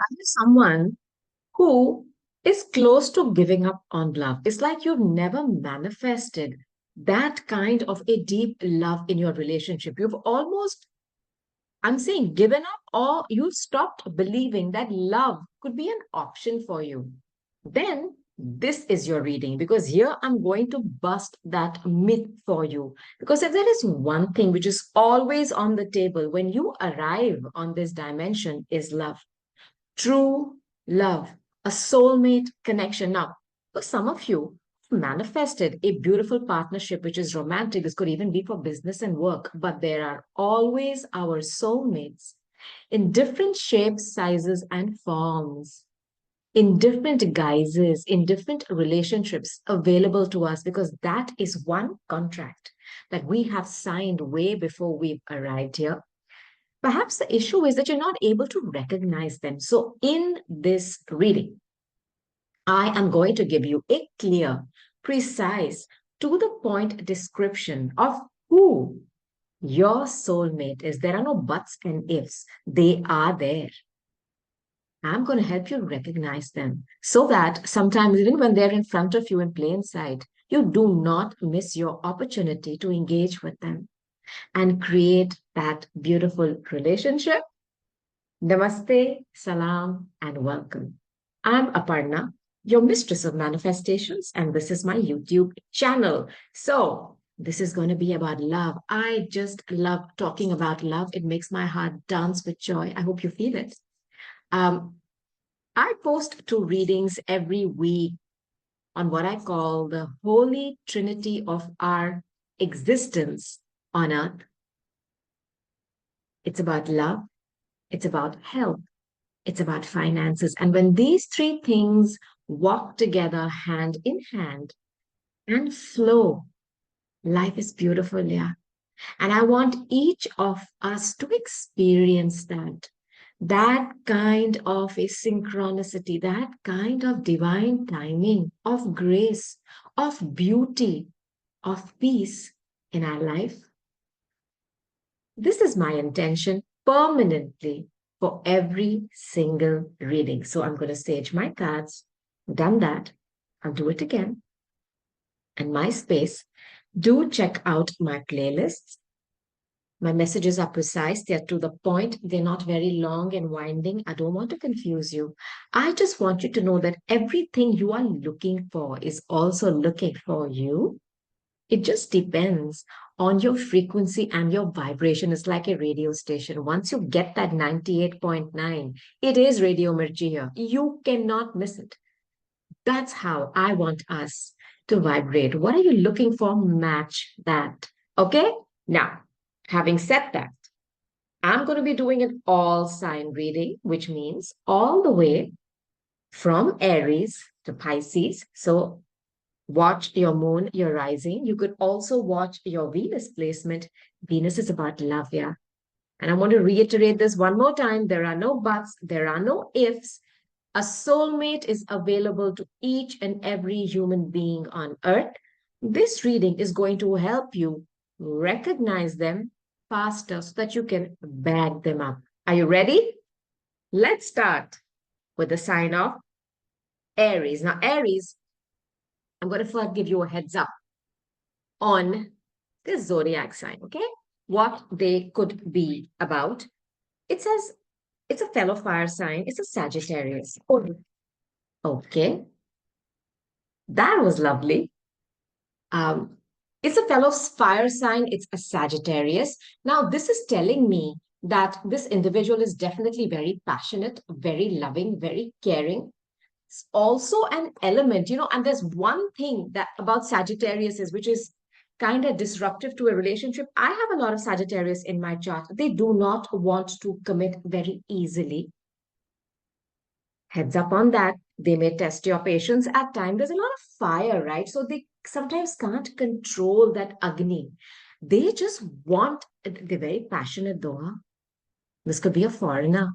I'm someone who is close to giving up on love. It's like you've never manifested that kind of a deep love in your relationship. You've almost, I'm saying, given up, or you stopped believing that love could be an option for you. Then this is your reading, because here I'm going to bust that myth for you. Because if there is one thing which is always on the table when you arrive on this dimension, is love. True love, a soulmate connection. Now, for some of you, manifested a beautiful partnership which is romantic. This could even be for business and work, but there are always our soulmates in different shapes, sizes, and forms, in different guises, in different relationships available to us, because that is one contract that we have signed way before we've arrived here. Perhaps the issue is that you're not able to recognize them. So, in this reading, I am going to give you a clear, precise, to the point description of who your soulmate is. There are no buts and ifs, they are there. I'm going to help you recognize them so that sometimes, even when they're in front of you in plain sight, you do not miss your opportunity to engage with them and create that beautiful relationship. Namaste, salam, and welcome. I'm Aparna, your mistress of manifestations, and this is my YouTube channel. So, this is going to be about love. I just love talking about love. It makes my heart dance with joy. I hope you feel it. Um, I post two readings every week on what I call the holy trinity of our existence on earth. It's about love, it's about health, it's about finances. And when these three things walk together hand in hand and flow, life is beautiful, yeah. And I want each of us to experience that kind of a synchronicity, that kind of divine timing, of grace, of beauty, of peace in our life. This is my intention permanently for every single reading. So I'm going to sage my cards. Done that. I'll do it again. And my space. Do check out my playlists. My messages are precise, they're to the point, they're not very long and winding. I don't want to confuse you. I just want you to know that everything you are looking for is also looking for you. It just depends on your frequency and your vibration. It's like a radio station. Once you get that 98.9, it is Radio Mirchi here. You cannot miss it. That's how I want us to vibrate. What are you looking for? Match that. Okay? Now, having said that, I'm going to be doing an all sign reading, which means all the way from Aries to Pisces. So watch your moon, your rising. You could also watch your Venus placement. Venus is about love, yeah. And I want to reiterate this one more time. There are no buts, there are no ifs. A soulmate is available to each and every human being on earth. This reading is going to help you recognize them faster so that you can bag them up. Are you ready? Let's start with the sign of Aries. Now, Aries, I'm going to first give you a heads up on this zodiac sign, okay? What they could be about. It says it's a fellow fire sign, it's a Sagittarius. Oh, okay, that was lovely. Um, it's a fellow fire sign, it's a Sagittarius. Now, this is telling me that this individual is definitely very passionate, very loving, very caring. It's also an element, and there's one thing that about Sagittarius is, which is kind of disruptive to a relationship. I have a lot of Sagittarius in my chart. They do not want to commit very easily. Heads up on that. They may test your patience at times. There's a lot of fire, right? So they sometimes can't control that Agni. They just want, they're very passionate though. Huh? This could be a foreigner,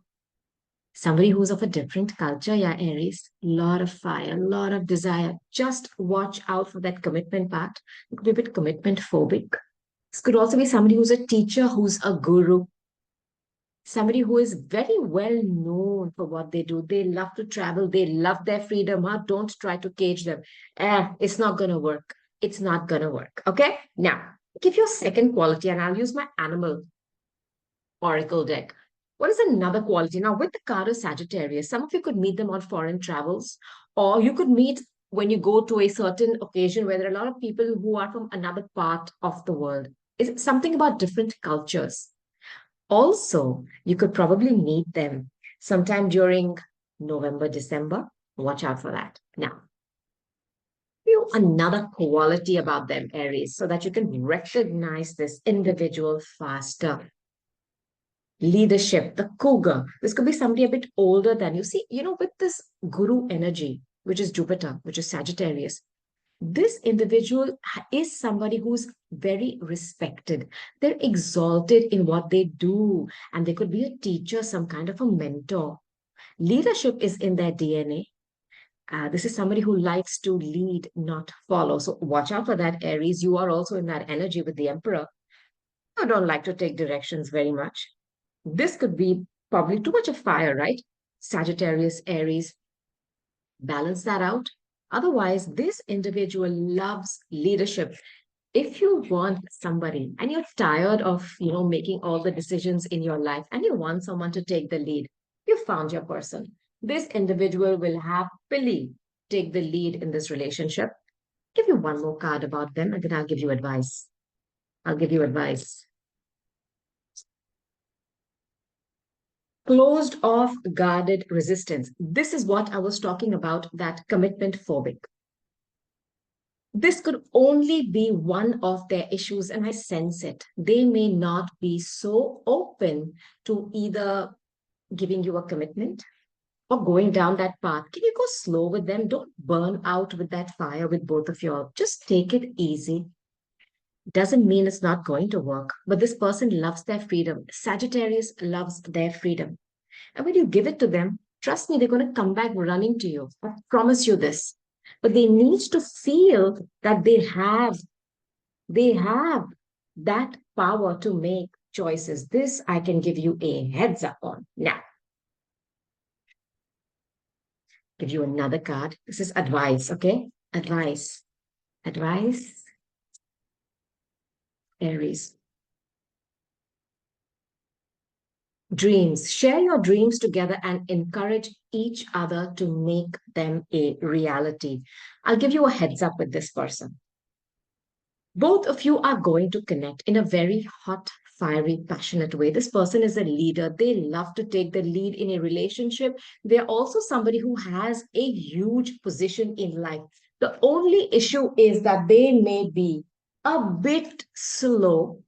somebody who's of a different culture. Yeah, Aries. Lot of fire, a lot of desire. Just watch out for that commitment part. It could be a bit commitment phobic. This could also be somebody who's a teacher, who's a guru, somebody who is very well known known for what they do. They love to travel. They love their freedom. Huh? Don't try to cage them. It's not going to work. It's not going to work. Okay. Now, give your second quality, and I'll use my animal oracle deck. What is another quality? Now, with the card of Sagittarius, some of you could meet them on foreign travels, or you could meet when you go to a certain occasion where there are a lot of people who are from another part of the world. It's something about different cultures. Also, you could probably meet them sometime during November, December. Watch out for that. Now, you another quality about them, Aries, so that you can recognize this individual faster. Leadership, the cougar. This could be somebody a bit older than you. See, with this guru energy, which is Jupiter, which is Sagittarius, this individual is somebody who's very respected. They're exalted in what they do, and they could be a teacher, some kind of a mentor. Leadership is in their DNA. This is somebody who likes to lead, not follow. So watch out for that, Aries. You are also in that energy with the Emperor. I don't like to take directions very much. This could be probably too much of fire, right? Sagittarius, Aries, balance that out. Otherwise, this individual loves leadership. If you want somebody and you're tired of, making all the decisions in your life and you want someone to take the lead, you found your person. This individual will happily take the lead in this relationship. Give you one more card about them and then I'll give you advice. I'll give you advice. Closed off, guarded resistance. This is what I was talking about, that commitment phobic. This could only be one of their issues, and I sense it. They may not be so open to either giving you a commitment or going down that path. Can you go slow with them? Don't burn out with that fire with both of you all. Just take it easy. Doesn't mean it's not going to work, but this person loves their freedom. Sagittarius loves their freedom. And when you give it to them, trust me, they're going to come back running to you. I promise you this. But they need to feel that they have that power to make choices. This I can give you a heads up on. Now, give you another card. This is advice, okay? Advice. Advice. Aries. Dreams. Share your dreams together and encourage each other to make them a reality. I'll give you a heads up with this person. Both of you are going to connect in a very hot, fiery, passionate way. This person is a leader. They love to take the lead in a relationship. They're also somebody who has a huge position in life. The only issue is that they may be a bit slow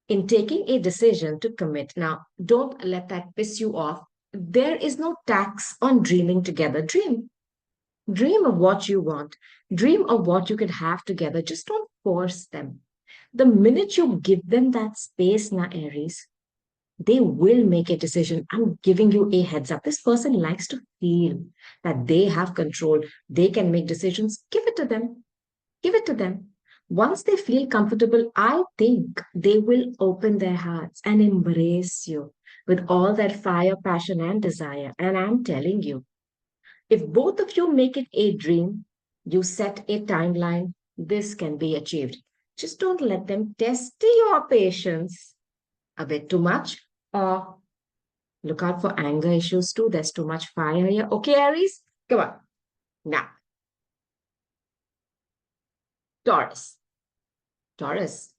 in taking a decision to commit. Now, don't let that piss you off. There is no tax on dreaming together. Dream. Dream of what you want. Dream of what you could have together. Just don't force them. The minute you give them that space now, Aries, they will make a decision. I'm giving you a heads up. This person likes to feel that they have control. They can make decisions. Give it to them. Give it to them. Once they feel comfortable, I think they will open their hearts and embrace you with all that fire, passion, and desire. And I'm telling you, if both of you make it a dream, you set a timeline, this can be achieved. Just don't let them test your patience a bit too much, or look out for anger issues too. There's too much fire here. Okay, Aries? Come on. Now, Taurus. Taurus,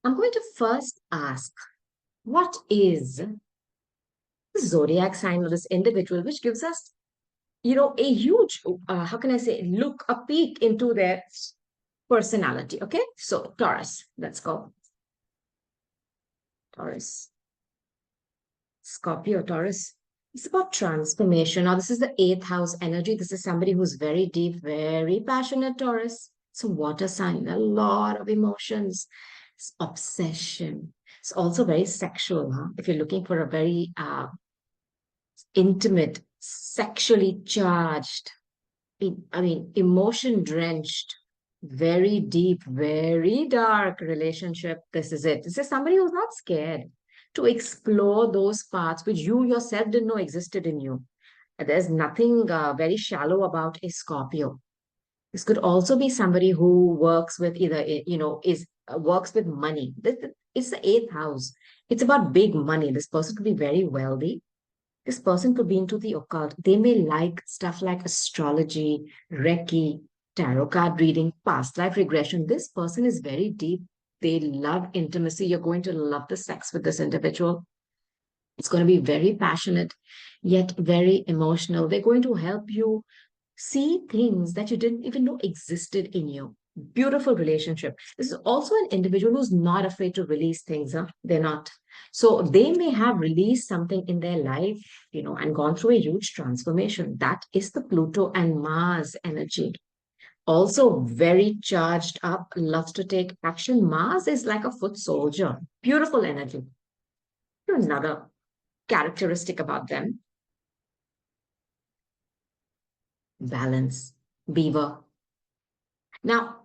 I'm going to first ask, what is the zodiac sign of this individual, which gives us, a huge, how can I say, look, a peek into their personality. Okay, so Taurus, let's go. Taurus, Scorpio, Taurus. It's about transformation. Now, this is the eighth house energy. This is somebody who's very deep, very passionate, Taurus. It's a water sign, a lot of emotions. It's obsession. It's also very sexual, huh? If you're looking for a very intimate, sexually charged, emotion drenched, very deep, very dark relationship. This is it. This is somebody who's not scared to explore those parts which you yourself didn't know existed in you. There's nothing very shallow about a Scorpio. This could also be somebody who works with either, is works with money. It's the eighth house. It's about big money. This person could be very wealthy. This person could be into the occult. They may like stuff like astrology, Reiki, tarot card reading, past life regression. This person is very deep. They love intimacy. You're going to love the sex with this individual. It's going to be very passionate, yet very emotional. They're going to help you see things that you didn't even know existed in you. Beautiful relationship. This is also an individual who's not afraid to release things. Huh? They're not. So they may have released something in their life, and gone through a huge transformation. That is the Pluto and Mars energy. Also very charged up, loves to take action. Mars is like a foot soldier. Beautiful energy. Another characteristic about them: balance. Beaver. Now,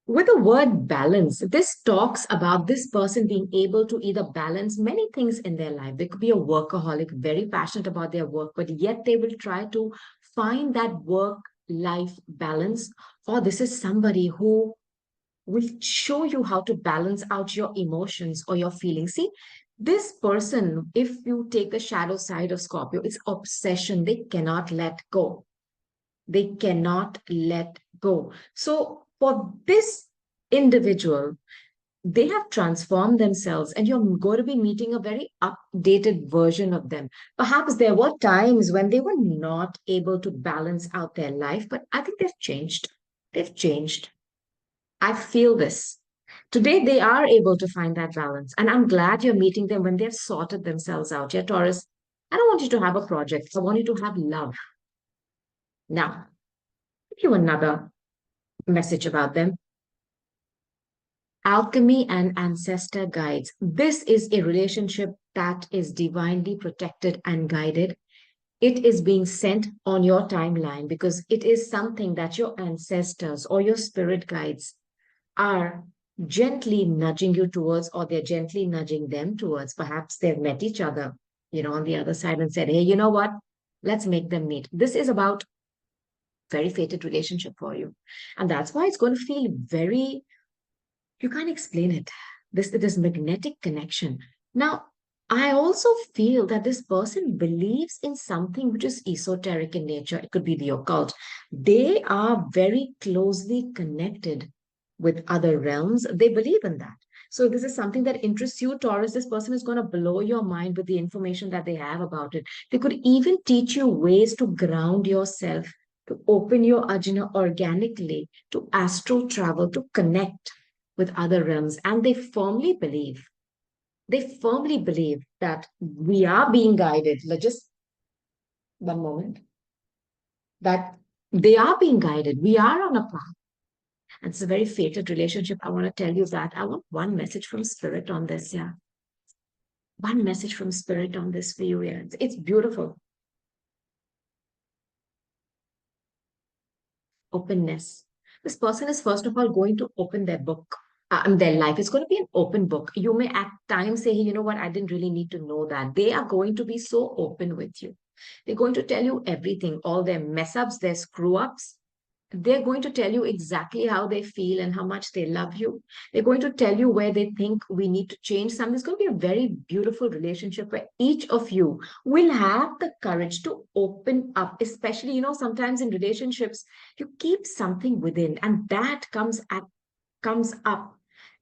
with the word balance, this talks about this person being able to either balance many things in their life. They could be a workaholic, very passionate about their work, but yet they will try to find that work life balance. Or this is somebody who will show you how to balance out your emotions or your feelings. See, this person, if you take the shadow side of Scorpio, it's obsession. They cannot let go. They cannot let go. So for this individual, they have transformed themselves, and you're going to be meeting a very updated version of them. Perhaps there were times when they were not able to balance out their life, but I think they've changed. They've changed. I feel this. Today, they are able to find that balance. And I'm glad you're meeting them when they've sorted themselves out. Yeah, Taurus, I don't want you to have a project. I want you to have love. Now, give you another message about them. Alchemy and ancestor guides. This is a relationship that is divinely protected and guided. It is being sent on your timeline because it is something that your ancestors or your spirit guides are gently nudging you towards, or they're gently nudging them towards. Perhaps they've met each other, on the other side and said, hey, you know what? Let's make them meet. This is about very fated relationship for you. And that's why it's going to feel very, you can't explain it. This magnetic connection. Now, I also feel that this person believes in something which is esoteric in nature. It could be the occult. They are very closely connected with other realms. They believe in that. So this is something that interests you, Taurus. This person is going to blow your mind with the information that they have about it. They could even teach you ways to ground yourself, to open your ajna organically, to astral travel, to connect with other realms. And they firmly believe that we are being guided. Just one moment. That they are being guided. We are on a path. And it's a very fated relationship. I want to tell you that. I want one message from Spirit on this. Yeah. One message from Spirit on this for you. Yeah. It's beautiful. Openness. This person is, first of all, going to open their book. Their life is going to be an open book. You may at times say, hey, you know what, I didn't really need to know that. They are going to be so open with you. They're going to tell you everything, all their mess ups, their screw ups. They're going to tell you exactly how they feel and how much they love you. They're going to tell you where they think we need to change something. It's going to be a very beautiful relationship where each of you will have the courage to open up, especially, sometimes in relationships, you keep something within and that comes up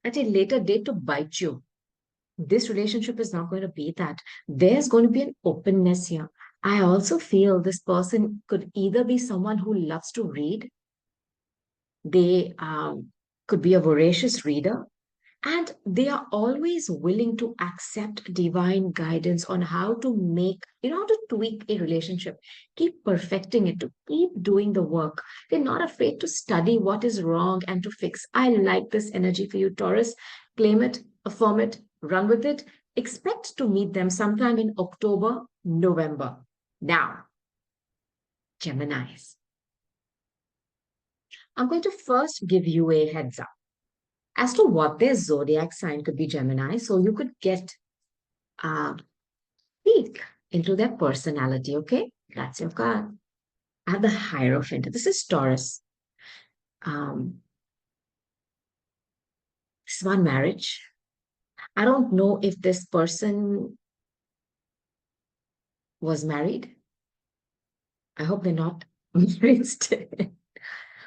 at a later date to bite you. This relationship is not going to be that. There's going to be an openness here. I also feel this person could either be someone who loves to read. They could be a voracious reader, and they are always willing to accept divine guidance on how to how to tweak a relationship, keep perfecting it, to keep doing the work. They're not afraid to study what is wrong and to fix. I like this energy for you, Taurus. Claim it, affirm it, run with it. Expect to meet them sometime in October, November. Now, Geminis. I'm going to first give you a heads up as to what their zodiac sign could be. Gemini. So you could get uh, peek into their personality, okay? That's your card. I have the Hierophant. This is Taurus. Um, this is one marriage. I don't know if this person was married. I hope they're not married still.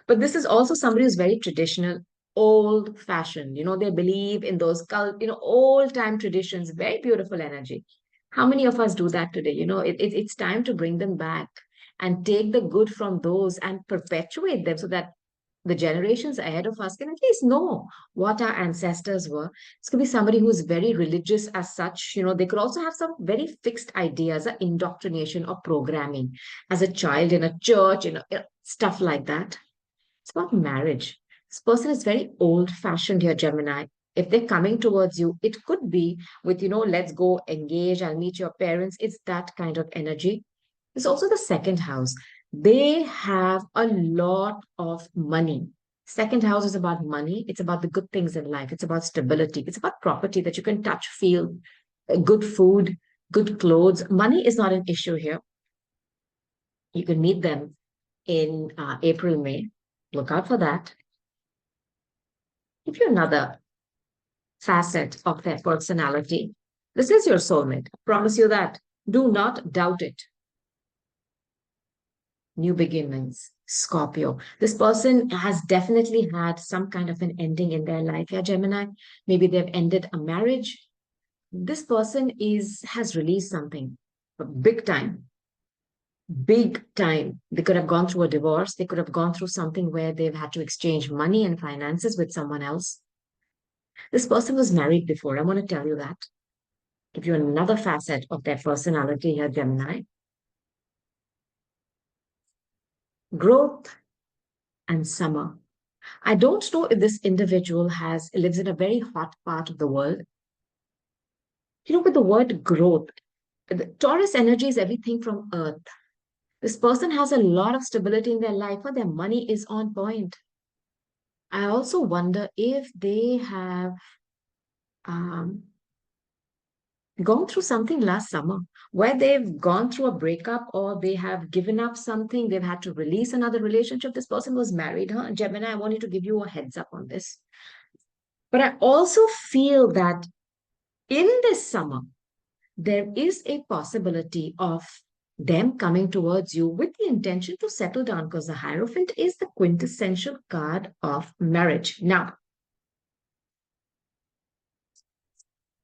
But this is also somebody who's very traditional, old fashioned. They believe in those old time traditions, very beautiful energy. How many of us do that today? It's time to bring them back and take the good from those and perpetuate them so that the generations ahead of us can at least know what our ancestors were. This could be somebody who's very religious as such. They could also have some very fixed ideas, indoctrination or programming as a child in a church, stuff like that. It's about marriage. This person is very old fashioned here, Gemini. If they're coming towards you, it could be with, let's go engage, I'll meet your parents. It's that kind of energy. It's also the second house. They have a lot of money. Second house is about money. It's about the good things in life. It's about stability. It's about property that you can touch, feel, good food, good clothes. Money is not an issue here. You can meet them in April, May. Look out for that. Give you another facet of their personality. This is your soulmate. I promise you that. Do not doubt it. New beginnings, Scorpio. This person has definitely had some kind of an ending in their life. Yeah, Gemini. Maybe they've ended a marriage. This person has released something big time. Big time. They could have gone through a divorce. They could have gone through something where they've had to exchange money and finances with someone else. This person was married before. I want to tell you that. Give you another facet of their personality here, Gemini. Growth and summer. I don't know if this individual lives in a very hot part of the world. With the word growth, the Taurus energy is everything from earth. This person has a lot of stability in their life, or their money is on point. I also wonder if they have um, gone through something last summer where they've gone through a breakup or they have given up something, they've had to release another relationship. This person was married, huh? Gemini, I wanted to give you a heads up on this. But I also feel that in this summer, there is a possibility of them coming towards you with the intention to settle down because the Hierophant is the quintessential card of marriage. Now,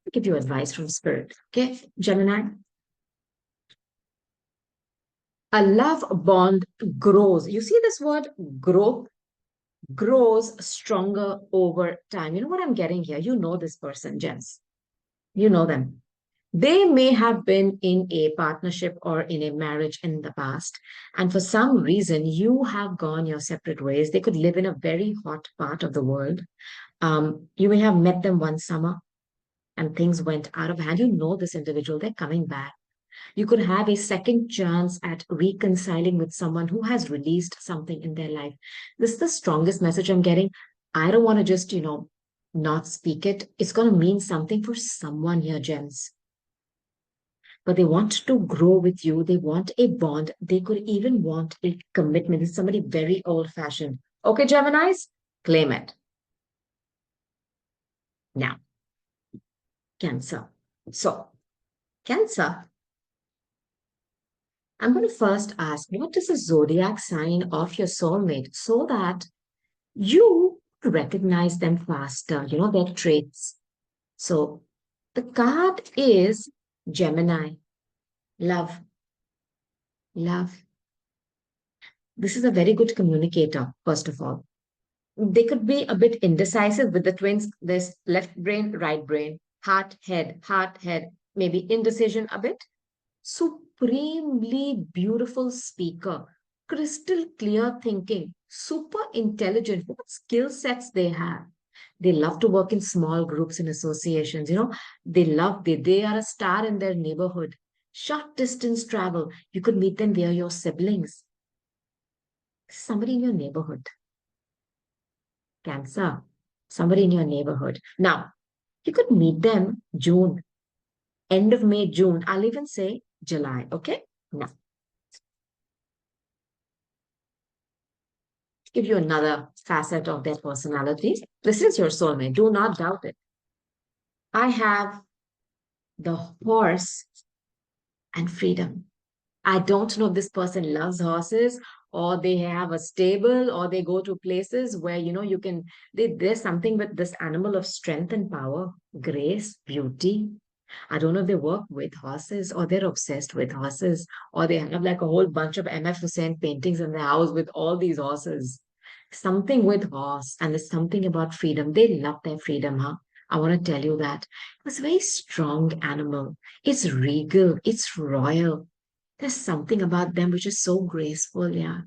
I'll give you advice from Spirit. Okay, Gemini? A love bond grows. You see this word growth grows stronger over time. You know what I'm getting here? You know this person, Jens. You know them. They may have been in a partnership or in a marriage in the past, and for some reason, you have gone your separate ways. They could live in a very hot part of the world. You may have met them one summer and things went out of hand. You know this individual, they're coming back. You could have a second chance at reconciling with someone who has released something in their life. This is the strongest message I'm getting. I don't want to just, not speak it. It's going to mean something for someone here, Gems. But they want to grow with you. They want a bond. They could even want a commitment. It's somebody very old fashioned. Okay, Geminis, claim it. Now, Cancer. So, Cancer, I'm going to first ask, what is the zodiac sign of your soulmate so that you recognize them faster, their traits. So the card is Gemini, love, love. This is a very good communicator, first of all. They could be a bit indecisive with the twins. There's left brain, right brain, heart, head, maybe indecision a bit. Supremely beautiful speaker, crystal clear thinking, super intelligent. What skill sets they have? They love to work in small groups and associations. They are a star in their neighborhood. Short distance travel. You could meet them via your siblings. Somebody in your neighborhood. Cancer. Somebody in your neighborhood. Now, you could meet them June. end of May, June. I'll even say July. Okay. Now, give you another facet of their personality. This is your soulmate. Do not doubt it. I have the horse and freedom. I don't know if this person loves horses or they have a stable or they go to places where, you can, there's something with this animal of strength and power, grace, beauty. I don't know if they work with horses or they're obsessed with horses or they have like a whole bunch of M.F. Hussain paintings in their house with all these horses. Something with horse and there's something about freedom. They love their freedom, huh? I want to tell you that. It's a very strong animal. It's regal. It's royal. There's something about them which is so graceful, yeah.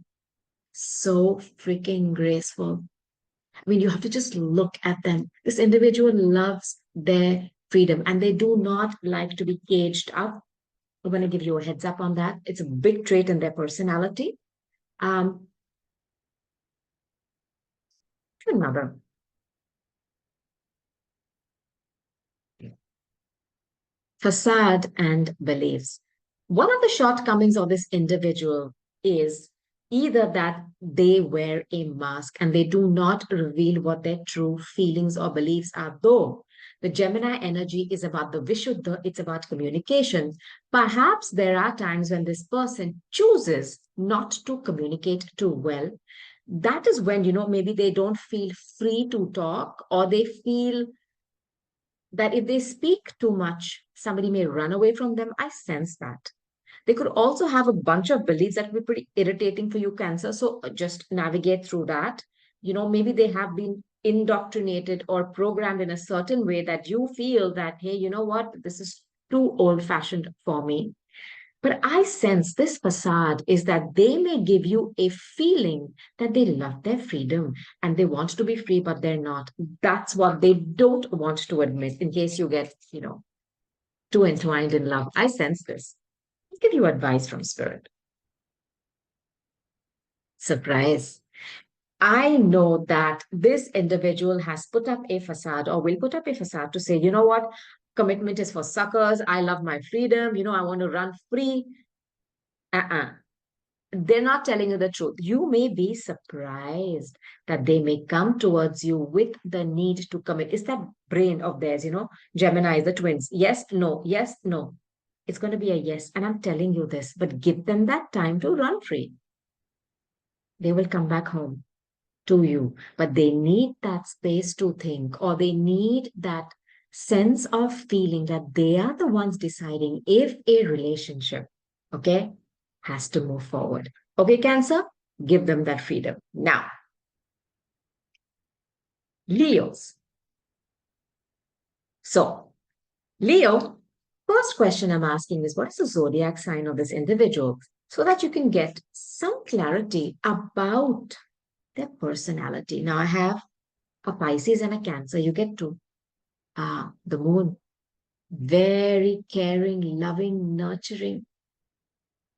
So freaking graceful. I mean, you have to just look at them. This individual loves their freedom and they do not like to be caged up. I'm going to give you a heads up on that. It's a big trait in their personality. Um, Another facade and beliefs. One of the shortcomings of this individual is either that they wear a mask and they do not reveal what their true feelings or beliefs are, though the Gemini energy is about the Vishuddha, it's about communication. Perhaps there are times when this person chooses not to communicate too well. That is when, maybe they don't feel free to talk or they feel that if they speak too much, somebody may run away from them. I sense that. They could also have a bunch of beliefs that would be pretty irritating for you, Cancer. So just navigate through that. Maybe they have been indoctrinated or programmed in a certain way that you feel that, hey, you know what, this is too old fashioned for me. But I sense this facade is that they may give you a feeling that they love their freedom and they want to be free, but they're not. That's what they don't want to admit in case you get, too entwined in love. I sense this. I'll give you advice from spirit. Surprise. I know that this individual has put up a facade or will put up a facade to say, you know what? Commitment is for suckers. I love my freedom. I want to run free. Uh-uh. They're not telling you the truth. You may be surprised that they may come towards you with the need to commit. It's that brain of theirs, Gemini, the twins. Yes, no, yes, no. It's going to be a yes. And I'm telling you this, but give them that time to run free. They will come back home to you, but they need that space to think, or they need that sense of feeling that they are the ones deciding if a relationship, okay, has to move forward. Okay, Cancer, give them that freedom. Now, Leos. So, Leo, first question I'm asking is what is the zodiac sign of this individual so that you can get some clarity about their personality. Now, I have a Pisces and a Cancer. You get two. The moon, very caring, loving, nurturing.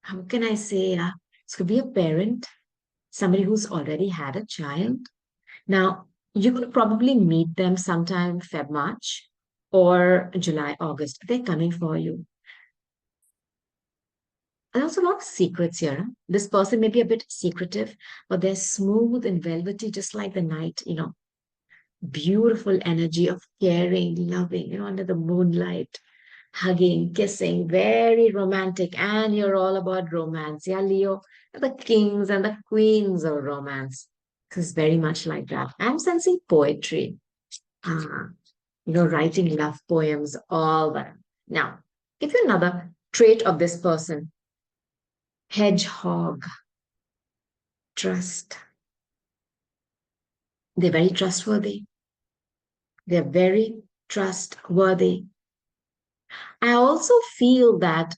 How can I say? This could be a parent, somebody who's already had a child. Now, you could probably meet them sometime Feb, March or July, August. They're coming for you. And also a lot of secrets here. This person may be a bit secretive, but they're smooth and velvety, just like the night, beautiful energy of caring, loving, under the moonlight, hugging, kissing, very romantic. And you're all about romance. Yeah, Leo, the kings and the queens of romance. It's very much like that. I'm sensing poetry, uh, writing love poems, all that. Now, give you another trait of this person, hedgehog, trust. They're very trustworthy. They're very trustworthy. I also feel that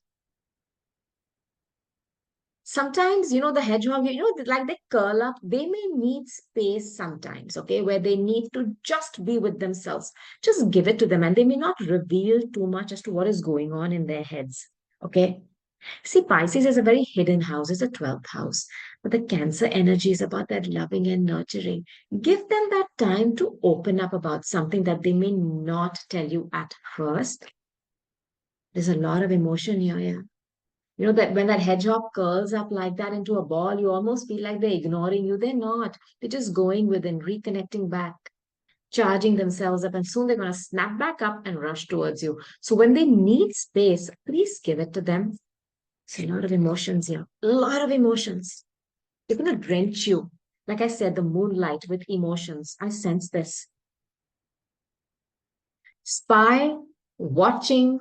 sometimes, the hedgehog, like they curl up, they may need space sometimes, okay, where they need to just be with themselves. Just give it to them, and they may not reveal too much as to what is going on in their heads, okay? See, Pisces is a very hidden house, it's a 12th house, but the Cancer energy is about that loving and nurturing. Give them that time to open up about something that they may not tell you at first. There's a lot of emotion here, yeah. You know that when that hedgehog curls up like that into a ball, you almost feel like they're ignoring you. They're not. They're just going within, reconnecting back, charging themselves up, and soon they're going to snap back up and rush towards you. So when they need space, please give it to them. It's a lot of emotions here. A lot of emotions. They're going to drench you. Like I said, the moonlight with emotions. I sense this. Spy, watching,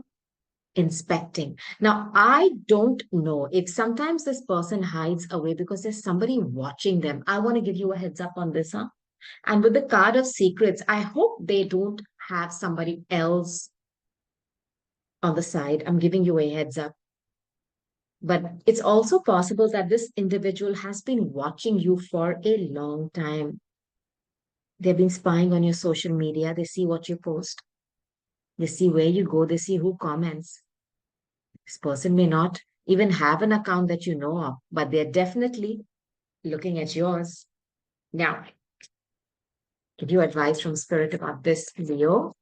inspecting. Now, I don't know if sometimes this person hides away because there's somebody watching them. I want to give you a heads up on this, huh? And with the card of secrets, I hope they don't have somebody else on the side. I'm giving you a heads up. But it's also possible that this individual has been watching you for a long time. They've been spying on your social media. They see what you post. They see where you go. They see who comments. This person may not even have an account that you know of, but they're definitely looking at yours. Now, give you advice from Spirit about this, Leo.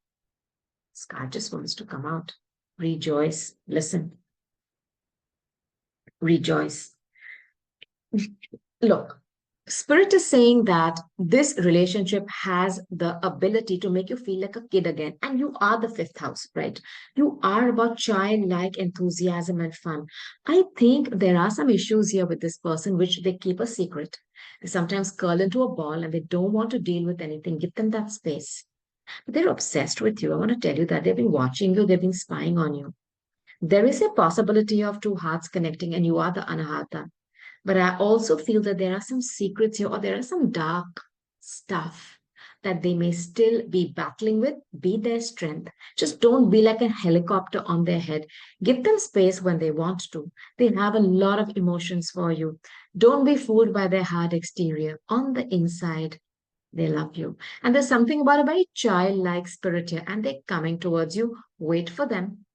This card just wants to come out. Rejoice. Listen. Rejoice. Look, Spirit is saying that this relationship has the ability to make you feel like a kid again. And you are the fifth house, right? You are about childlike enthusiasm and fun. I think there are some issues here with this person which they keep a secret. They sometimes curl into a ball and they don't want to deal with anything. Give them that space. But they're obsessed with you. I want to tell you that they've been watching you, they've been spying on you. There is a possibility of two hearts connecting, and you are the anahata. But I also feel that there are some secrets here, or there are some dark stuff that they may still be battling with. Be their strength. Just don't be like a helicopter on their head. Give them space when they want to. They have a lot of emotions for you. Don't be fooled by their hard exterior. On the inside, they love you. And there's something about a very childlike spirit here, and they're coming towards you. Wait for them.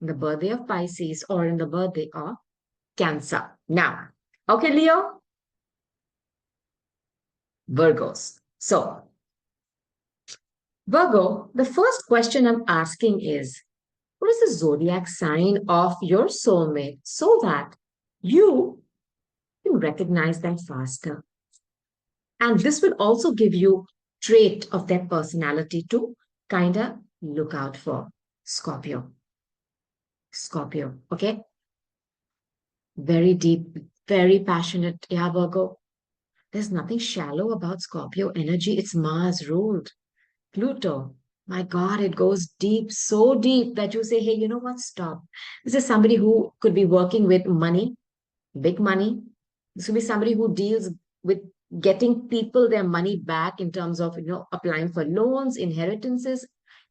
In the birthday of Pisces or in the birthday of Cancer. Now, okay, Leo, Virgos. So, Virgo, the first question I'm asking is, what is the zodiac sign of your soulmate so that you can recognize them faster? And this will also give you trait of their personality to kind of look out for. Scorpio. Scorpio, okay? Very deep, very passionate. Yeah, Virgo. There's nothing shallow about Scorpio energy. It's Mars ruled. Pluto. My God, it goes deep, so deep that you say, hey, you know what? Stop. This is somebody who could be working with money, big money. This could be somebody who deals with getting people their money back in terms of, applying for loans, inheritances,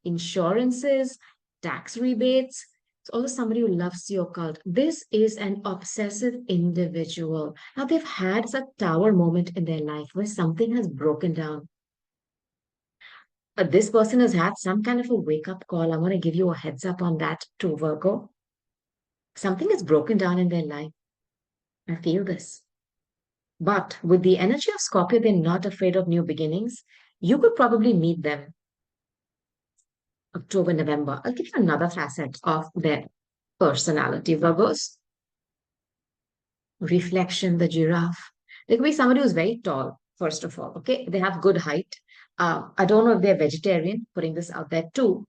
insurances, tax rebates. It's also somebody who loves the occult. This is an obsessive individual. Now, they've had a tower moment in their life where something has broken down. This person has had some kind of a wake up call. I want to give you a heads up on that too, Virgo. Something has broken down in their life. I feel this. But with the energy of Scorpio, they're not afraid of new beginnings. You could probably meet them October, November. I'll give you another facet of their personality, Virgos. Reflection, the giraffe. There could be somebody who's very tall, first of all. Okay. They have good height. I don't know if they're vegetarian, putting this out there too.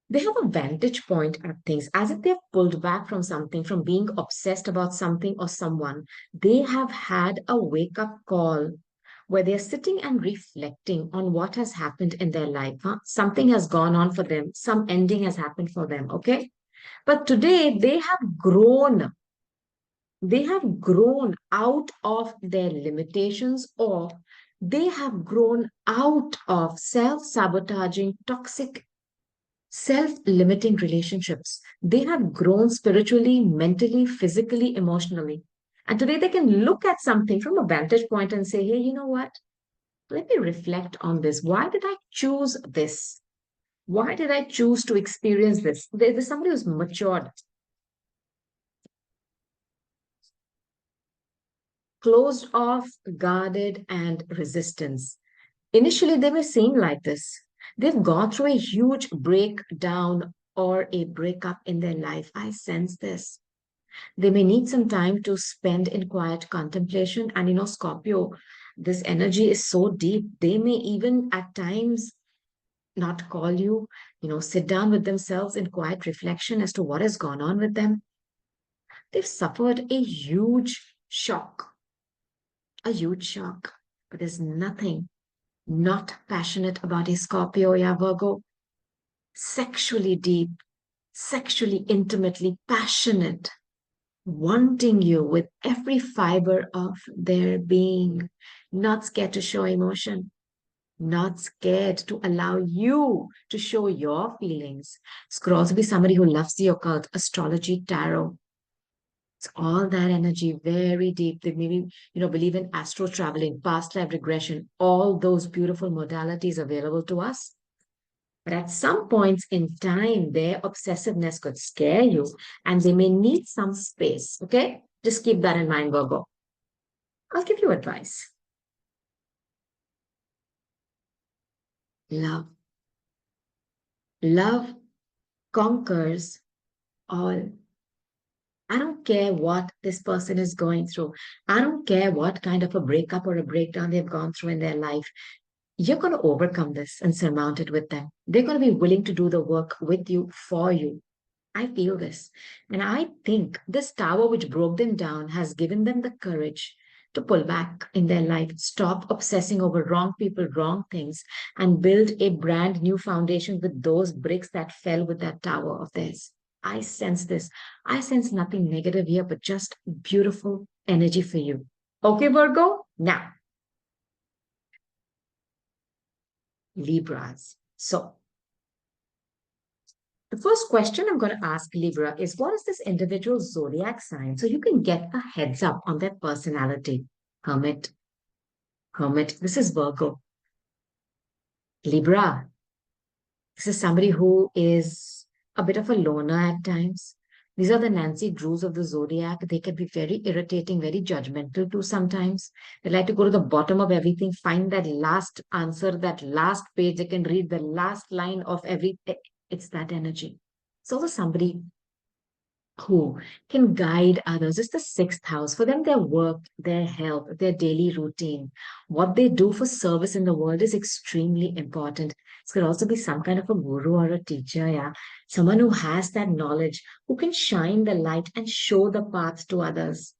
They have a vantage point at things as if they've pulled back from something, from being obsessed about something or someone. They have had a wake up call where they're sitting and reflecting on what has happened in their life. Huh? Something has gone on for them, some ending has happened for them. Okay. But today they have grown. They have grown out of their limitations, or they have grown out of self sabotaging, toxic self-limiting relationships. They have grown spiritually, mentally, physically, emotionally. And today they can look at something from a vantage point and say, hey, you know what? Let me reflect on this. Why did I choose this? Why did I choose to experience this? There's somebody who's matured, closed off, guarded, and resistance. Initially, they may seem like this. They've gone through a huge breakdown or a breakup in their life. I sense this. They may need some time to spend in quiet contemplation. And Scorpio, this energy is so deep. They may even at times not call you, sit down with themselves in quiet reflection as to what has gone on with them. They've suffered a huge shock. But there's nothing not passionate about a Scorpio, yeah, Virgo. Sexually deep, sexually intimately passionate, wanting you with every fiber of their being, not scared to show emotion, not scared to allow you to show your feelings. This could also be somebody who loves the occult, astrology, tarot. It's all that energy, very deep. They maybe, believe in astro traveling, past life regression, all those beautiful modalities available to us. But at some points in time, their obsessiveness could scare you and they may need some space. Okay? Just keep that in mind, Virgo. I'll give you advice. Love. Love conquers all. I don't care what this person is going through. I don't care what kind of a breakup or a breakdown they've gone through in their life. You're going to overcome this and surmount it with them. They're going to be willing to do the work with you, for you. I feel this. And I think this tower which broke them down has given them the courage to pull back in their life, stop obsessing over wrong people, wrong things, and build a brand new foundation with those bricks that fell with that tower of theirs. I sense this. I sense nothing negative here, but just beautiful energy for you. Okay, Virgo? Now, Libras. So, the first question I'm going to ask Libra is what is this individual's zodiac sign? So you can get a heads up on their personality. Hermit, Hermit. This is Virgo. Libra. This is somebody who is a bit of a loner at times. These are the Nancy Drews of the zodiac. They can be very irritating, very judgmental too sometimes. They like to go to the bottom of everything, find that last answer, that last page. They can read the last line of everything. It's that energy. It's also somebody who can guide others. It's the sixth house. For them, their work, their health, their daily routine, what they do for service in the world is extremely important. It could also be some kind of a guru or a teacher, yeah. Someone who has that knowledge, who can shine the light and show the path to others.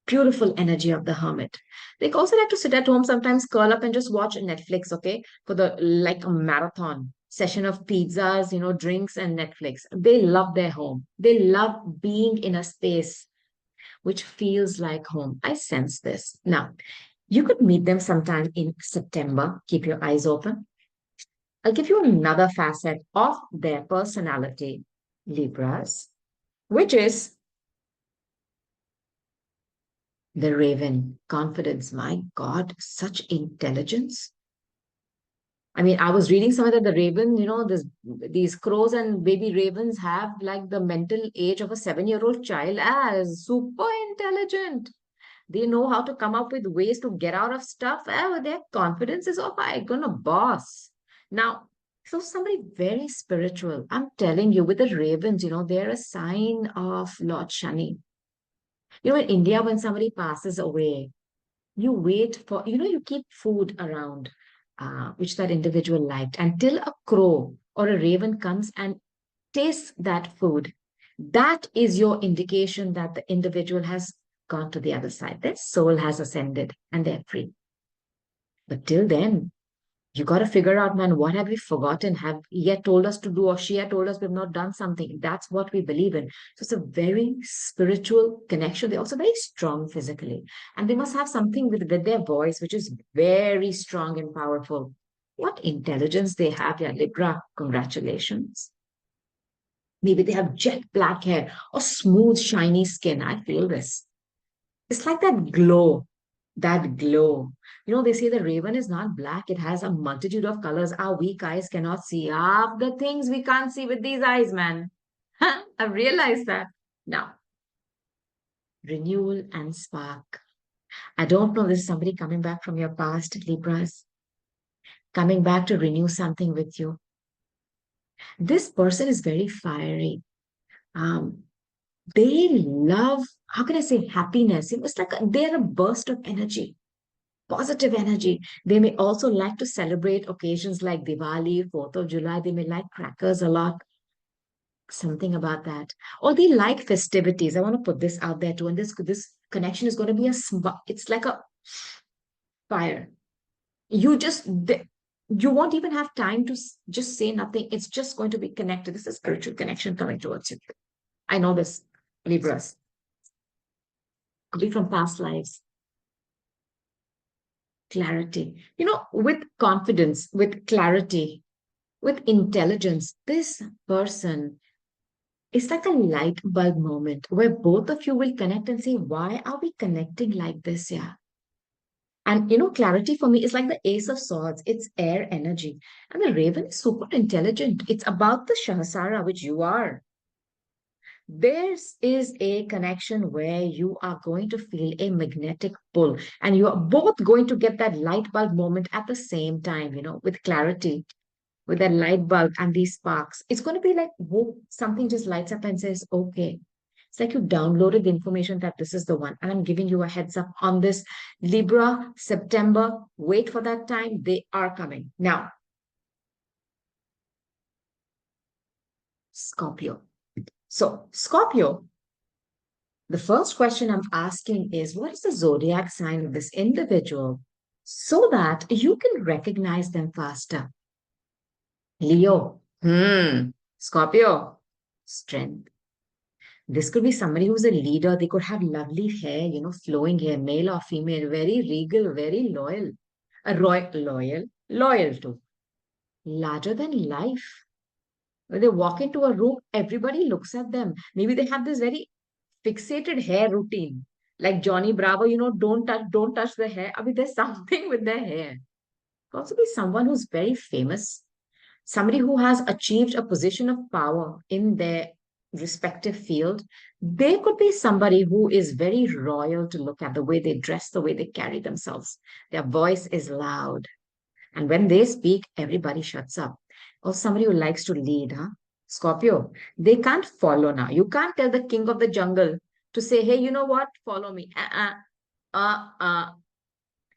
Beautiful energy of the hermit. They also like to sit at home, sometimes curl up and just watch Netflix, okay? For the like a marathon session of pizzas, drinks and Netflix. They love their home. They love being in a space which feels like home. I sense this. Now, you could meet them sometime in September. Keep your eyes open. I'll give you another facet of their personality, Libras, which is the raven, confidence. My God, such intelligence. I mean, I was reading somewhere that the raven, these crows and baby ravens have like the mental age of a 7-year-old child as super intelligent. They know how to come up with ways to get out of stuff. Their confidence is, oh my, gonna boss. Now, so somebody very spiritual. I'm telling you, with the ravens, they're a sign of Lord Shani. In India, when somebody passes away, you wait for, you keep food around, which that individual liked until a crow or a raven comes and tastes that food. That is your indication that the individual has gone to the other side. Their soul has ascended and they're free. But till then, you got to figure out, man, what have we forgotten? Have he had told us to do, or she had told us we've not done something? That's what we believe in. So it's a very spiritual connection. They're also very strong physically. And they must have something with their voice, which is very strong and powerful. What intelligence they have, yeah, Libra. Congratulations. Maybe they have jet black hair or smooth, shiny skin. I feel this. It's like that glow, that glow. They say the raven is not black. It has a multitude of colors our weak eyes cannot see. Half the things we can't see with these eyes, man. I've realized that. Now, renewal and spark. I don't know, this is somebody coming back from your past, Libras, coming back to renew something with you. This person is very fiery. Um, they love, how can I say, happiness. It's like they're a burst of energy, positive energy. They may also like to celebrate occasions like Diwali, 4th of July. They may like crackers a lot, something about that. Or they like festivities. I want to put this out there too. And this connection is going to be it's like a fire. You just, you won't even have time to just say nothing. It's just going to be connected. This is spiritual connection coming towards you. I know this, Libras. Could be from past lives. Clarity. With confidence, with clarity, with intelligence, this person is like a light bulb moment where both of you will connect and say, why are we connecting like this? Yeah. And clarity for me is like the Ace of Swords. It's air energy. And the Raven is super intelligent. It's about the Shahasara, which you are. There is a connection where you are going to feel a magnetic pull, and you are both going to get that light bulb moment at the same time, with clarity, with that light bulb and these sparks. It's going to be like, whoa, something just lights up and says, okay. It's like you downloaded the information that this is the one. And I'm giving you a heads up on this. Libra, September, wait for that time. They are coming. Now, Scorpio. So, Scorpio, the first question I'm asking is, what is the zodiac sign of this individual so that you can recognize them faster? Leo, Scorpio, strength. This could be somebody who's a leader. They could have lovely hair, flowing hair, male or female, very regal, very loyal. Loyal too. Larger than life. When they walk into a room, everybody looks at them. Maybe they have this very fixated hair routine. Like Johnny Bravo, don't touch the hair. I mean, there's something with their hair. Could also be someone who's very famous, somebody who has achieved a position of power in their respective field. They could be somebody who is very royal to look at, the way they dress, the way they carry themselves. Their voice is loud. And when they speak, everybody shuts up. Or somebody who likes to lead, huh? Scorpio, they can't follow now. You can't tell the king of the jungle to say, hey, you know what? Follow me.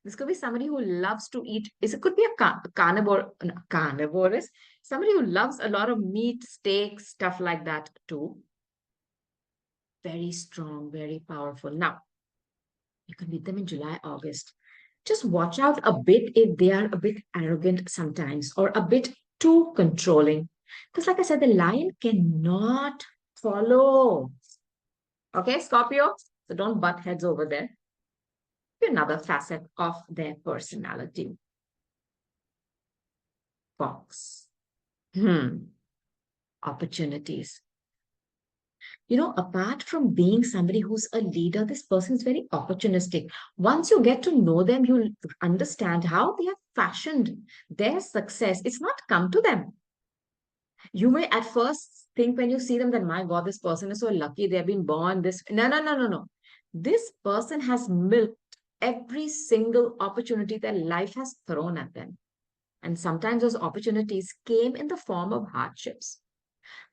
This could be somebody who loves to eat. It could be a carnivore, carnivorous, somebody who loves a lot of meat, steak, stuff like that too. Very strong, very powerful. Now, you can meet them in July, August. Just watch out a bit if they are a bit arrogant sometimes or a bit too controlling. Because, like I said, the lion cannot follow. Okay, Scorpio? So don't butt heads over there. Another facet of their personality. Fox. Opportunities. Apart from being somebody who's a leader, this person is very opportunistic. Once you get to know them, you'll understand how they have fashioned their success. It's not come to them. You may at first think when you see them that, my God, this person is so lucky they've been born this. No, no, no, no, no. This person has milked every single opportunity that life has thrown at them. And sometimes those opportunities came in the form of hardships.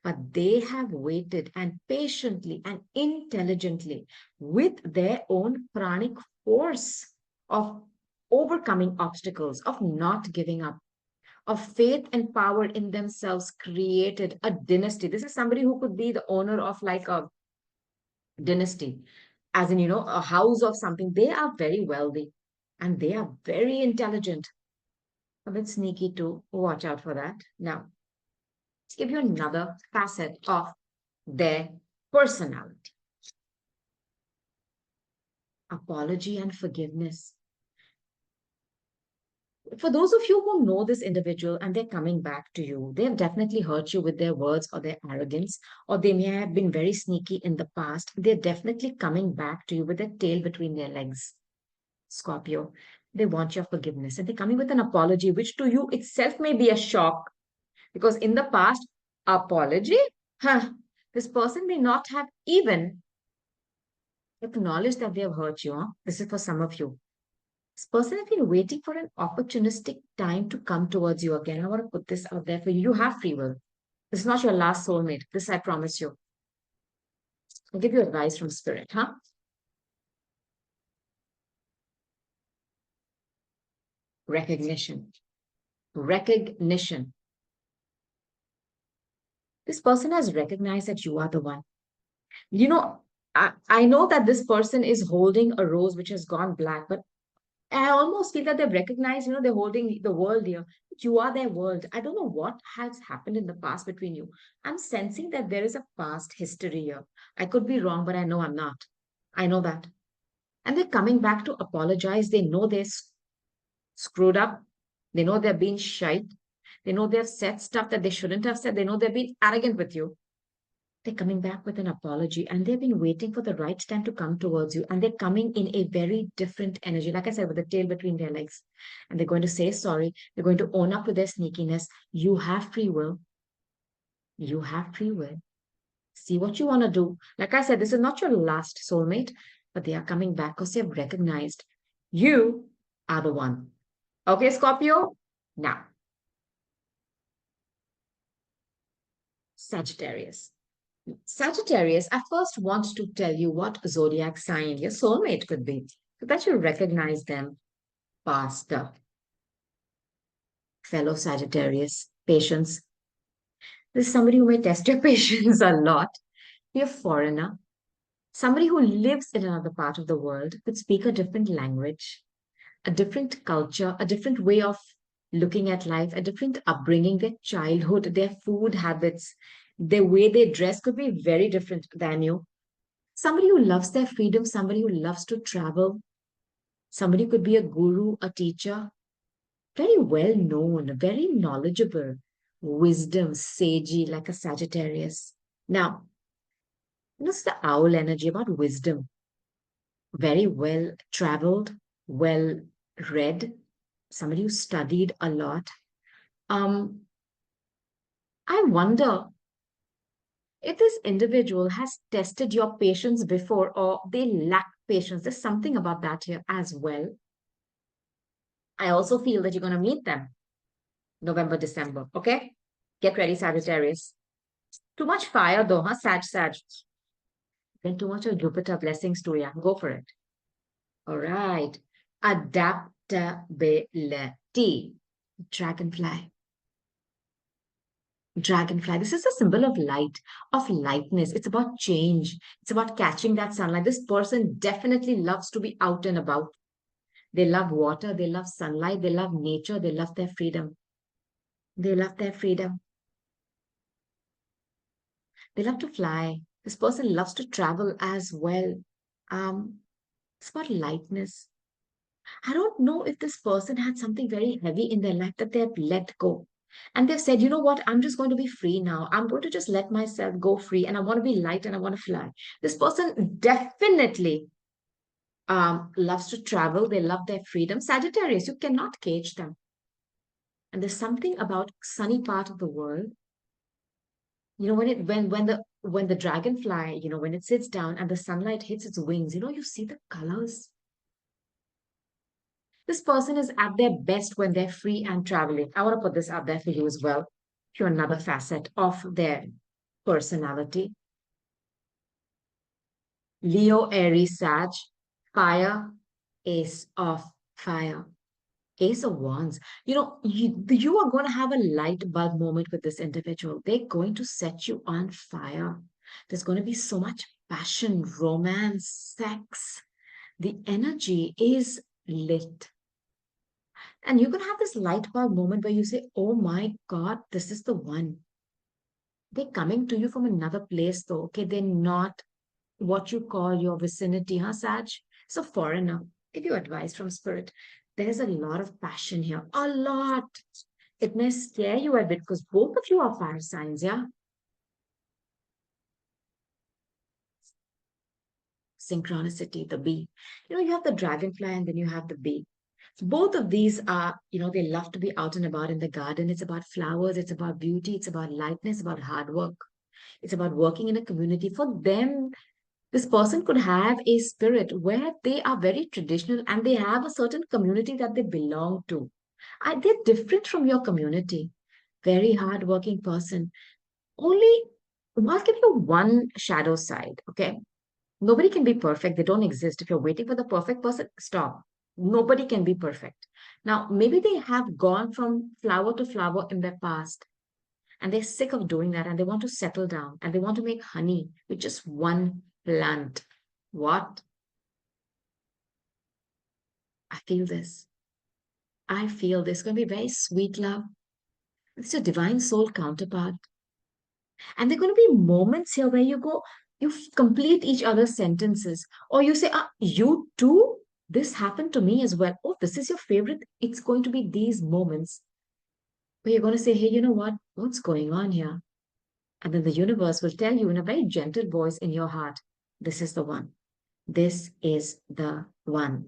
But they have waited and patiently and intelligently with their own pranic force of overcoming obstacles, of not giving up, of faith and power in themselves, created a dynasty. This is somebody who could be the owner of like a dynasty, as in, a house of something. They are very wealthy and they are very intelligent, a bit sneaky too. Watch out for that. Now, let's give you another facet of their personality. Apology and forgiveness. For those of you who know this individual and they're coming back to you, they have definitely hurt you with their words or their arrogance, or they may have been very sneaky in the past. They're definitely coming back to you with their tail between their legs. Scorpio, they want your forgiveness and they're coming with an apology, which to you itself may be a shock, because in the past, apology? Huh, this person may not have even acknowledged that they have hurt you. Huh? This is for some of you. This person has been waiting for an opportunistic time to come towards you again. I want to put this out there for you. You have free will. This is not your last soulmate. This I promise you. I'll give you advice from spirit, huh? Recognition. Recognition. This person has recognized that you are the one. You know, I know that this person is holding a rose which has gone black, but I almost feel that they've recognized, they're holding the world here. You are their world. I don't know what has happened in the past between you. I'm sensing that there is a past history here. I could be wrong, but I know I'm not. I know that. And they're coming back to apologize. They know they're screwed up. They know they're being shite. They know they've said stuff that they shouldn't have said. They know they're being arrogant with you. They're coming back with an apology and they've been waiting for the right time to come towards you. And they're coming in a very different energy, like I said, with the tail between their legs. And they're going to say sorry. They're going to own up to their sneakiness. You have free will. You have free will. See what you want to do. Like I said, this is not your last soulmate, but they are coming back because they've recognized you are the one. Okay, Scorpio? Now, Sagittarius. Sagittarius, I first want to tell you what zodiac sign your soulmate could be so that you recognize them faster. Fellow Sagittarius, patience. This is somebody who may test your patience a lot. You're a foreigner, somebody who lives in another part of the world, could speak a different language, a different culture, a different way of looking at life, a different upbringing, their childhood, their food habits, the way they dress could be very different than you. Somebody who loves their freedom, somebody who loves to travel, somebody could be a guru, a teacher, very well known, very knowledgeable, wisdom, sagey, like a Sagittarius. Now, this is the owl energy about wisdom, very well traveled, well read, somebody who studied a lot. Um, I wonder if this individual has tested your patience before or they lack patience. There's something about that here as well. I also feel that you're going to meet them November, December. Okay? Get ready, Sagittarius. Too much fire though, huh? Sag. Then too much of Jupiter blessings too, yeah. Go for it. All right. Adaptability. Dragonfly. Dragonfly. This is a symbol of light, of lightness. It's about change. It's about catching that sunlight. This person definitely loves to be out and about. They love water. They love sunlight. They love nature. They love their freedom. They love their freedom. They love to fly. This person loves to travel as well. Um, it's about lightness. I don't know if this person had something very heavy in their life that they have let go. And they've said, you know what, I'm just going to be free now. I'm going to just let myself go free and I want to be light and I want to fly. This person definitely loves to travel. They love their freedom. Sagittarius, you cannot cage them. And there's something about sunny part of the world. When the dragonfly, when it sits down and the sunlight hits its wings, you see the colors. This person is at their best when they're free and traveling. I want to put this out there for you as well. To another facet of their personality. Leo, Aries, Sag, fire, ace of fire, ace of wands. You are going to have a light bulb moment with this individual. They're going to set you on fire. There's going to be so much passion, romance, sex. The energy is lit. And you're going to have this light bulb moment where you say, oh my God, this is the one. They're coming to you from another place, though. Okay, they're not what you call your vicinity, huh, Sag? It's a foreigner. Give you advice from spirit. There's a lot of passion here. A lot. It may scare you a bit because both of you are fire signs, yeah? Synchronicity, the bee. You have the dragonfly and then you have the bee. Both of these are, they love to be out and about in the garden. It's about flowers, it's about beauty, it's about lightness, about hard work. It's about working in a community. For them, this person could have a spirit where they are very traditional and they have a certain community that they belong to. They're different from your community. Very hardworking person. Only, I'll give you one shadow side, okay? Nobody can be perfect. They don't exist. If you're waiting for the perfect person, stop. Nobody can be perfect. Now, maybe they have gone from flower to flower in their past and they're sick of doing that and they want to settle down and they want to make honey with just one plant. What? I feel this. I feel this is going to be very sweet love. It's your divine soul counterpart. And there are going to be moments here where you go, complete each other's sentences, or you say, you too? This happened to me as well. Oh, this is your favorite. It's going to be these moments where you're going to say, hey, you know what? What's going on here? And then the universe will tell you in a very gentle voice in your heart, this is the one. This is the one.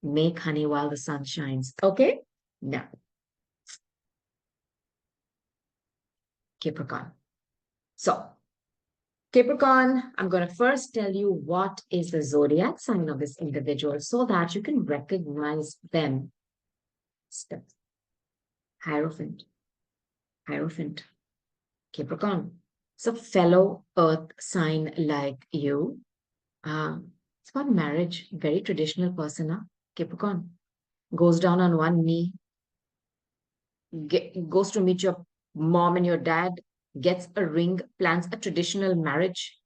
Make honey while the sun shines. Okay? Now, Capricorn. So, Capricorn, I'm going to first tell you what is the zodiac sign of this individual so that you can recognize them. Step. Hierophant. Hierophant. Capricorn. It's a fellow earth sign like you. It's about marriage. Very traditional person, huh? Capricorn. Goes down on one knee, goes to meet your mom and your dad, gets a ring, plans a traditional marriage.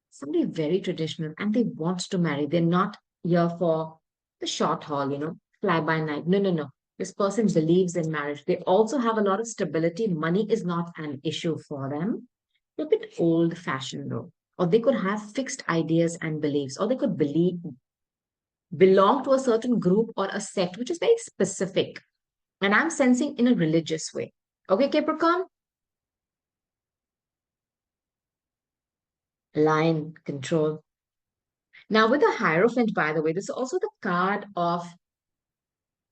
Somebody very traditional and they want to marry. They're not here for the short haul, fly by night. No, no, no. This person believes in marriage. They also have a lot of stability. Money is not an issue for them. They're a bit old fashioned though. Or they could have fixed ideas and beliefs, or they could belong to a certain group or a sect, which is very specific. And I'm sensing in a religious way. Okay, Capricorn? Line control. Now, with the Hierophant, by the way, this is also the card of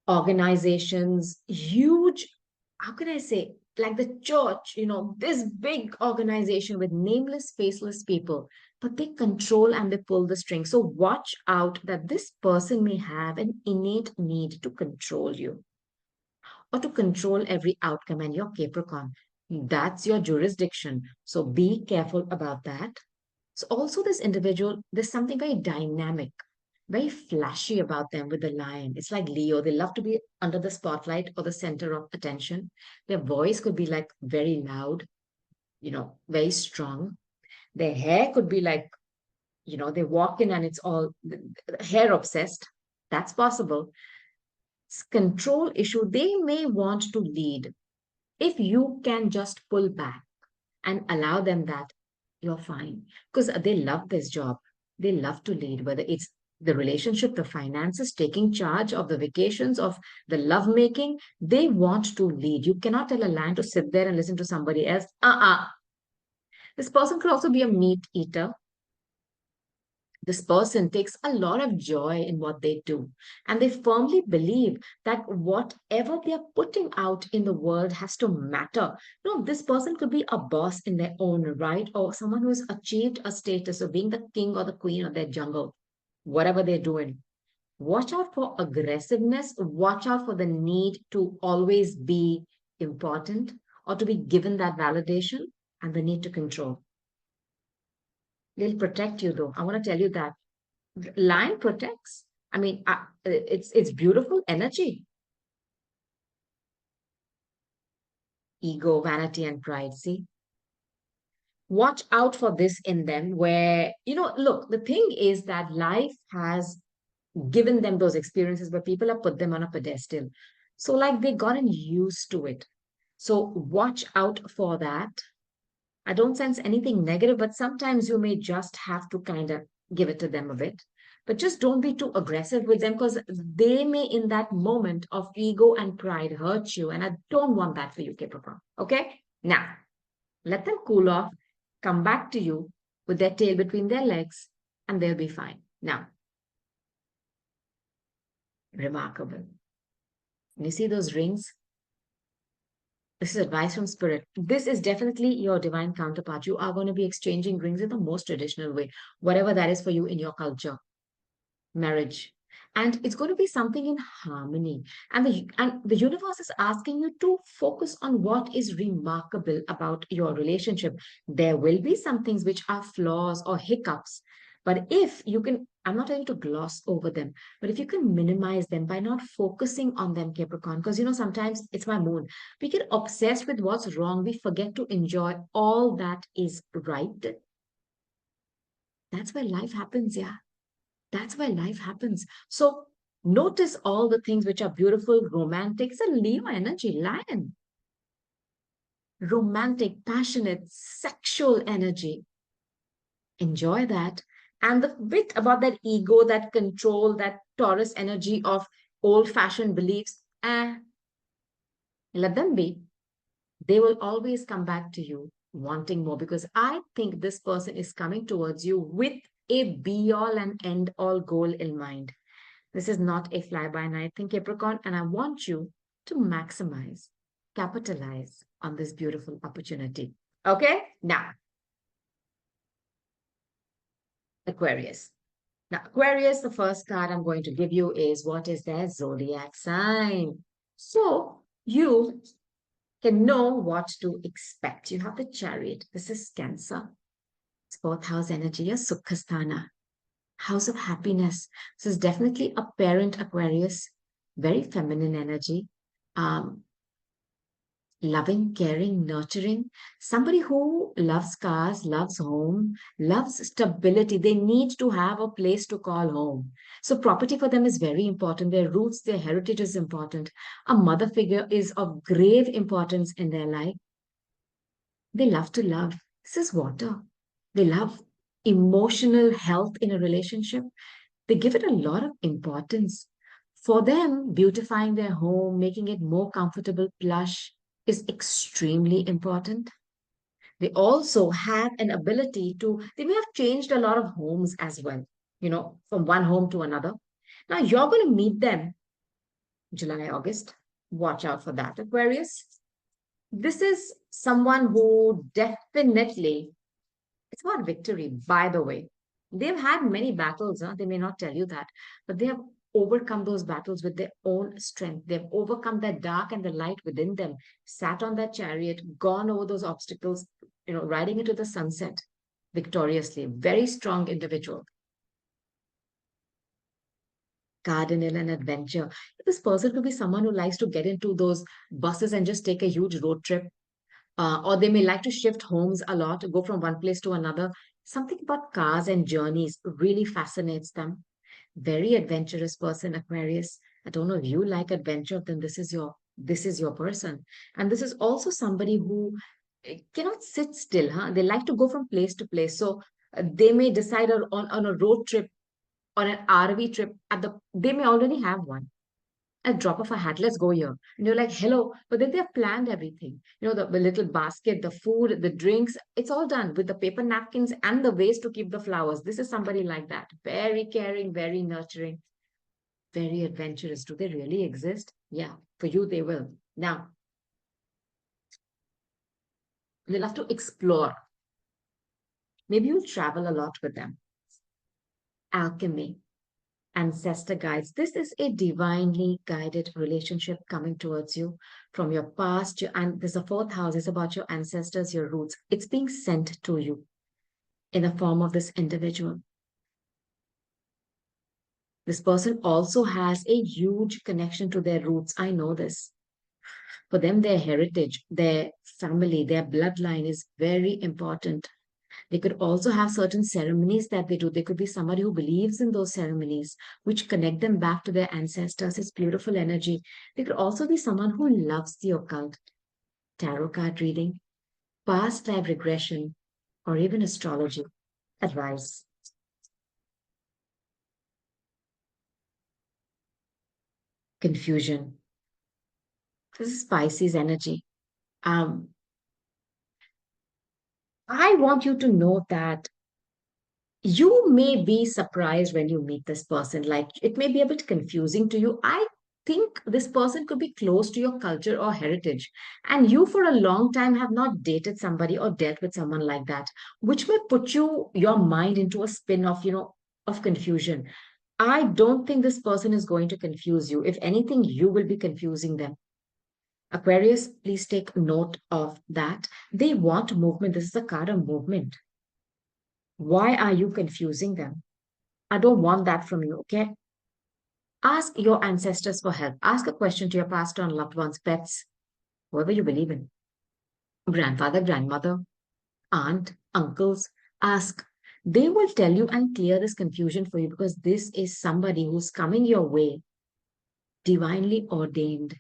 organizations, huge, how can I say, like the church, this big organization with nameless, faceless people, but they control and they pull the strings. So watch out that this person may have an innate need to control you or to control every outcome. And you're Capricorn. That's your jurisdiction. So be careful about that. So also this individual, there's something very dynamic, very flashy about them with the lion. It's like Leo. They love to be under the spotlight or the center of attention. Their voice could be like very loud, very strong. Their hair could be like, they walk in and it's all hair obsessed. That's possible. It's control issue. They may want to lead. If you can just pull back and allow them that, you're fine. Because they love this job. They love to lead, whether it's the relationship, the finances, taking charge of the vacations, of the love making. They want to lead. You cannot tell a lion to sit there and listen to somebody else. This person could also be a meat eater. This person takes a lot of joy in what they do. And they firmly believe that whatever they're putting out in the world has to matter. This person could be a boss in their own right, or someone who has achieved a status of being the king or the queen of their jungle, whatever they're doing. Watch out for aggressiveness. Watch out for the need to always be important or to be given that validation and the need to control. They'll protect you, though. I want to tell you that lion protects. I mean, it's beautiful energy. Ego, vanity, and pride. See, watch out for this in them. Where look, the thing is that life has given them those experiences where people have put them on a pedestal. So, like, they gotten used to it. So, watch out for that. I don't sense anything negative, but sometimes you may just have to kind of give it to them a bit. But just don't be too aggressive with them because they may, in that moment of ego and pride, hurt you. And I don't want that for you, Capricorn. Okay? Now, let them cool off, come back to you with their tail between their legs, and they'll be fine. Now, remarkable. You see those rings? This is advice from spirit. This is definitely your divine counterpart. You are going to be exchanging rings in the most traditional way, whatever that is for you in your culture, marriage. and it's going to be something in harmony. And the universe is asking you to focus on what is remarkable about your relationship. There will be some things which are flaws or hiccups, but if you can, I'm not able to gloss over them, but if you can minimize them by not focusing on them, Capricorn, because sometimes it's my moon, we get obsessed with what's wrong, we forget to enjoy all that is right. That's where life happens. Yeah, that's where life happens. So notice all the things which are beautiful, romantic. It's a Leo energy, lion. Romantic, passionate, sexual energy. Enjoy that. And the bit about that ego, that control, that Taurus energy of old fashioned beliefs, let them be. They will always come back to you wanting more, because I think this person is coming towards you with a be all and end all goal in mind. This is not a fly by night thing, Capricorn, and I want you to maximize, capitalize on this beautiful opportunity. Okay, now Aquarius. Now, Aquarius, the first card I'm going to give you is what is their zodiac sign. So you can know what to expect. You have the Chariot. This is Cancer. It's fourth house energy, your Sukhasthana, house of happiness. This is definitely a parent Aquarius, very feminine energy. Um, Loving, caring, nurturing, somebody who loves cars, loves home, loves stability. They need to have a place to call home. So, property for them is very important. Their roots, their heritage is important. A mother figure is of grave importance in their life. They love to love. This is water. They love emotional health in a relationship. They give it a lot of importance. For them, beautifying their home, making it more comfortable, plush, is extremely important. They also have an ability to, they may have changed a lot of homes as well, from one home to another. Now you're going to meet them July, August. Watch out for that, Aquarius. This is someone who definitely, it's about victory, by the way. They've had many battles, huh? They may not tell you that, but they have overcome those battles with their own strength. They've overcome that dark and the light within them, sat on that chariot, gone over those obstacles, riding into the sunset victoriously. Very strong individual. Cardinal and adventure. This person could be someone who likes to get into those buses and just take a huge road trip, or they may like to shift homes a lot, go from one place to another. Something about cars and journeys really fascinates them. Very adventurous person, Aquarius. I don't know if you like adventure, then this is your person. And this is also somebody who cannot sit still, huh? They like to go from place to place. So they may decide on a road trip, on an RV trip they may already have one, a drop of a hat, let's go here. And you're like, hello. But then they've planned everything. The little basket, the food, the drinks, it's all done with the paper napkins and the ways to keep the flowers. This is somebody like that. Very caring, very nurturing, very adventurous. Do they really exist? Yeah, for you, they will. Now, they love to explore. Maybe you'll travel a lot with them. Alchemy, ancestor guides. This is a divinely guided relationship coming towards you from your past. And there's a fourth house, it's about your ancestors, your roots. It's being sent to you in the form of this individual. This person also has a huge connection to their roots. I know this. For them, their heritage, their family, their bloodline is very important. They could also have certain ceremonies that they do. They could be somebody who believes in those ceremonies, which connect them back to their ancestors. It's beautiful energy. They could also be someone who loves the occult, tarot card reading, past life regression, or even astrology. Advice. Confusion. This is Pisces energy. Um, I want you to know that you may be surprised when you meet this person. Like it may be a bit confusing to you. I think this person could be close to your culture or heritage, and you for a long time have not dated somebody or dealt with someone like that, which may put your mind into a spin of, of confusion. I don't think this person is going to confuse you. If anything, you will be confusing them. Aquarius, please take note of that. They want movement. This is a card of movement. Why are you confusing them? I don't want that from you, okay? Ask your ancestors for help. Ask a question to your passed on loved ones, pets, whoever you believe in. Grandfather, grandmother, aunt, uncles. Ask. They will tell you and clear this confusion for you because this is somebody who's coming your way, divinely ordained.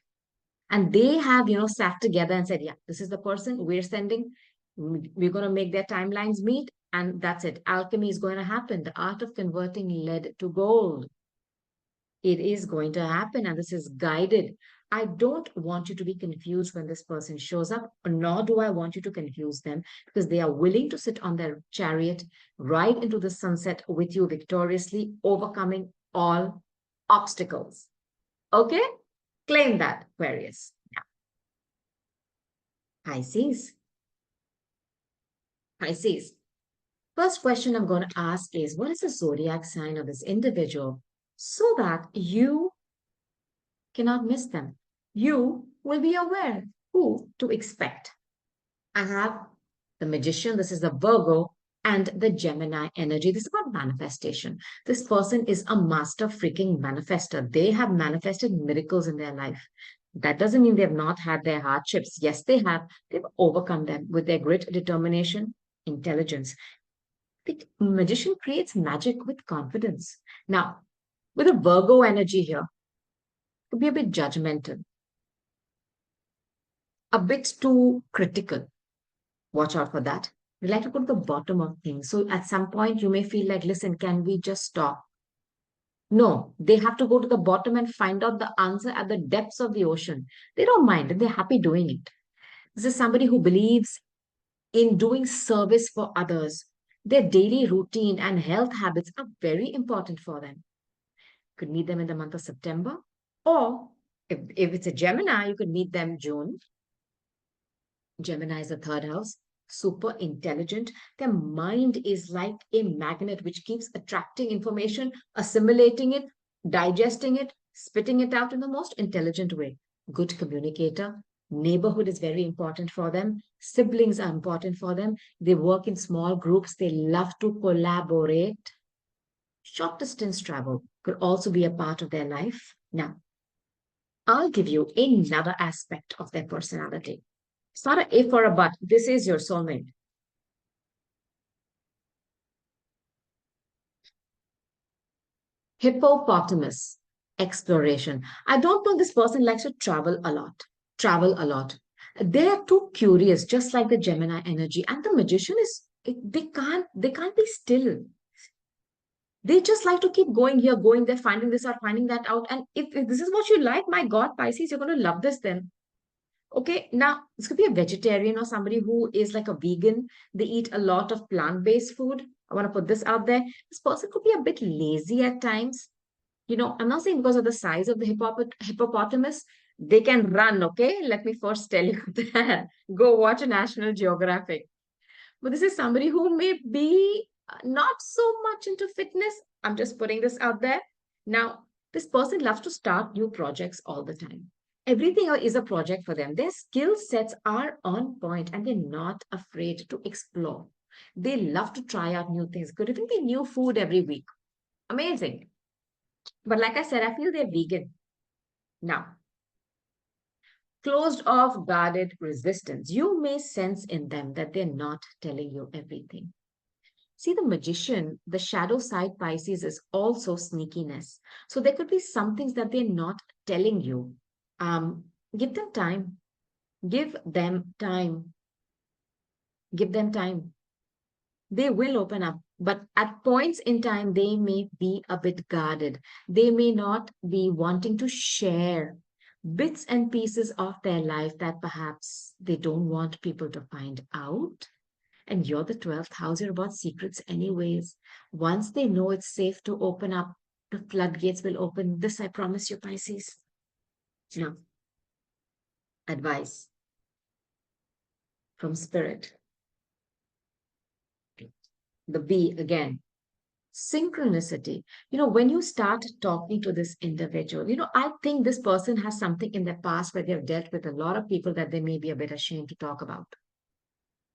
And they have, sat together and said, yeah, this is the person we're sending. We're going to make their timelines meet. And that's it. Alchemy is going to happen. The art of converting lead to gold. It is going to happen. And this is guided. I don't want you to be confused when this person shows up, nor do I want you to confuse them because they are willing to sit on their chariot right into the sunset with you victoriously, overcoming all obstacles. Okay? Claim that, Aquarius. Pisces. Pisces. First question I'm going to ask is what is the zodiac sign of this individual so that you cannot miss them? You will be aware who to expect. I have the magician, this is the Virgo, and the Gemini energy. This is about manifestation. This person is a master freaking manifester. They have manifested miracles in their life. That doesn't mean they've not had their hardships. Yes, they have. They've overcome them with their grit, determination, intelligence. The magician creates magic with confidence. Now, with a Virgo energy here, it could be a bit judgmental, a bit too critical. Watch out for that. We like to go to the bottom of things. So at some point, you may feel like, listen, can we just stop? No, they have to go to the bottom and find out the answer at the depths of the ocean. They don't mind and they're happy doing it. This is somebody who believes in doing service for others. Their daily routine and health habits are very important for them. You could meet them in the month of September, or if it's a Gemini, you could meet them June. Gemini is the third house, super intelligent. Their mind is like a magnet which keeps attracting information, assimilating it, digesting it, spitting it out in the most intelligent way. Good communicator. Neighborhood is very important for them. Siblings are important for them. They work in small groups. They love to collaborate. Short distance travel could also be a part of their life. Now, I'll give you another aspect of their personality. It's not a if or a but. This is your soulmate. Hippopotamus, exploration. I don't know, this person likes to travel a lot. Travel a lot. They are too curious, just like the Gemini energy. And the magician is they can't be still. They just like to keep going here, going there, finding this out, finding that out. And if this is what you like, my God, Pisces, you're going to love this then. Okay, now this could be a vegetarian or somebody who is like a vegan. They eat a lot of plant-based food. I want to put this out there. This person could be a bit lazy at times. I'm not saying because of the size of the hippopotamus, they can run, okay? Let me first tell you that. Go watch a National Geographic. But this is somebody who may be not so much into fitness. I'm just putting this out there. Now, this person loves to start new projects all the time. Everything is a project for them. Their skill sets are on point and they're not afraid to explore. They love to try out new things. Could even be new food every week. Amazing. But like I said, I feel they're vegan. Now, closed off, guarded resistance. You may sense in them that they're not telling you everything. See, the magician, the shadow side Pisces is also sneakiness. So there could be some things that they're not telling you. Give them time. Give them time. Give them time. They will open up, but at points in time, they may be a bit guarded. They may not be wanting to share bits and pieces of their life that perhaps they don't want people to find out. And you're the 12th house, you're about secrets anyways. Once they know it's safe to open up, the floodgates will open. This I promise you, Pisces. Now, advice from spirit. The B again. Synchronicity. When you start talking to this individual, I think this person has something in their past where they've dealt with a lot of people that they may be a bit ashamed to talk about.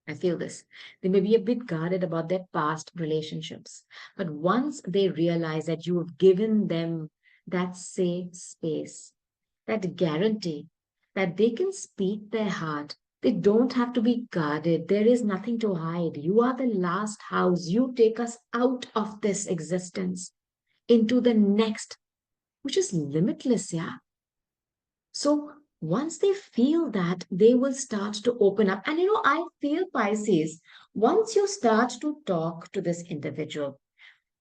I feel this. They may be a bit guarded about their past relationships. But once they realize that you have given them that safe space, that guarantee that they can speak their heart, they don't have to be guarded. There is nothing to hide. You are the last house. You take us out of this existence into the next, which is limitless, yeah. So once they feel that, they will start to open up. And I feel Pisces, once you start to talk to this individual,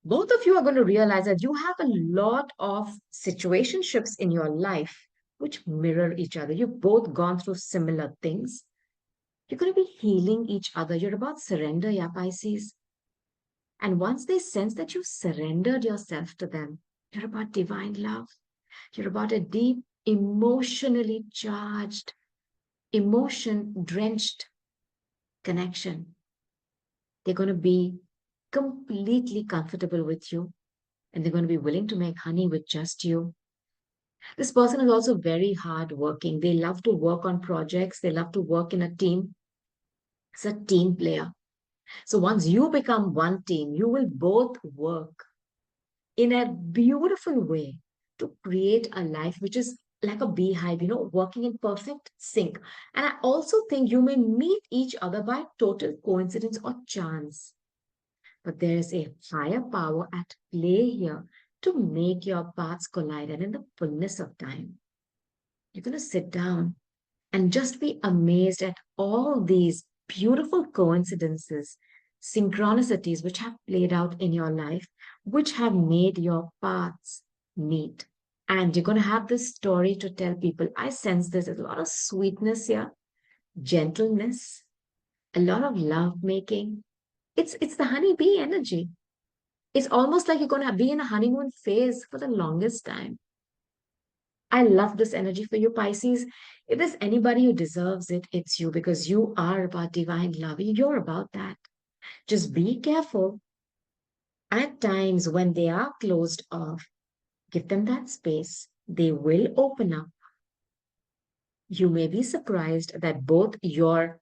both of you are going to realize that you have a lot of situationships in your life which mirror each other. You've both gone through similar things. You're going to be healing each other. You're about surrender, yeah, Pisces. And once they sense that you've surrendered yourself to them, you're about divine love. You're about a deep, emotionally charged, emotion drenched connection. They're going to be completely comfortable with you and they're going to be willing to make honey with just you. This person is also very hardworking. They love to work on projects, they love to work in a team. It's a team player. So once you become one team, you will both work in a beautiful way to create a life which is like a beehive, working in perfect sync. And I also think you may meet each other by total coincidence or chance. But there is a higher power at play here to make your paths collide. And in the fullness of time, you're going to sit down and just be amazed at all these beautiful coincidences, synchronicities which have played out in your life, which have made your paths meet. And you're going to have this story to tell people. I sense there's a lot of sweetness here, gentleness, a lot of love making. It's the honeybee energy. It's almost like you're going to be in a honeymoon phase for the longest time. I love this energy for you, Pisces. If there's anybody who deserves it, it's you because you are about divine love. You're about that. Just be careful. At times when they are closed off, give them that space. They will open up. You may be surprised that both your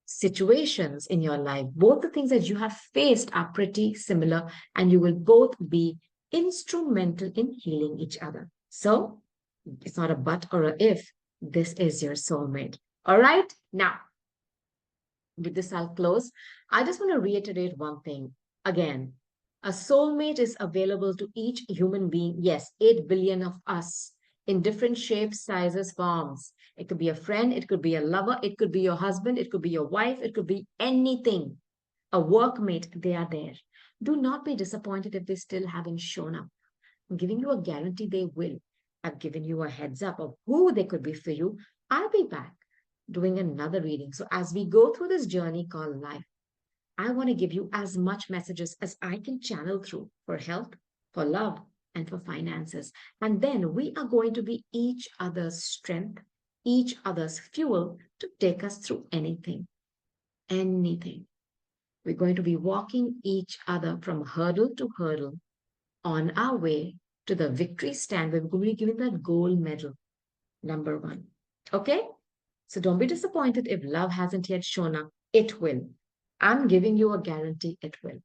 situations in your life, both the things that you have faced are pretty similar, and you will both be instrumental in healing each other. So it's not a but or a if. This is your soulmate. All right. Now, with this, I'll close. I just want to reiterate one thing again. A soulmate is available to each human being. Yes, 8 billion of us in different shapes, sizes, forms. It could be a friend, it could be a lover, it could be your husband, it could be your wife, it could be anything. A workmate, they are there. Do not be disappointed if they still haven't shown up. I'm giving you a guarantee they will. I've given you a heads up of who they could be for you. I'll be back doing another reading. So as we go through this journey called life, I want to give you as much messages as I can channel through for health, for love, and for finances. And then we are going to be each other's strength, each other's fuel to take us through anything. Anything. We're going to be walking each other from hurdle to hurdle on our way to the victory stand where we're going to be given that gold medal, number one. Okay? So don't be disappointed if love hasn't yet shown up. It will. I'm giving you a guarantee it will.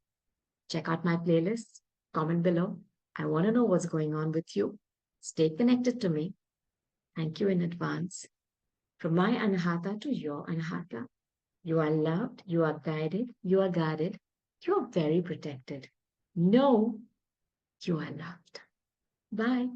Check out my playlist, comment below. I want to know what's going on with you. Stay connected to me. Thank you in advance. From my Anahata to your Anahata, you are loved, you are guided, you are guarded, you are very protected. Know you are loved. Bye.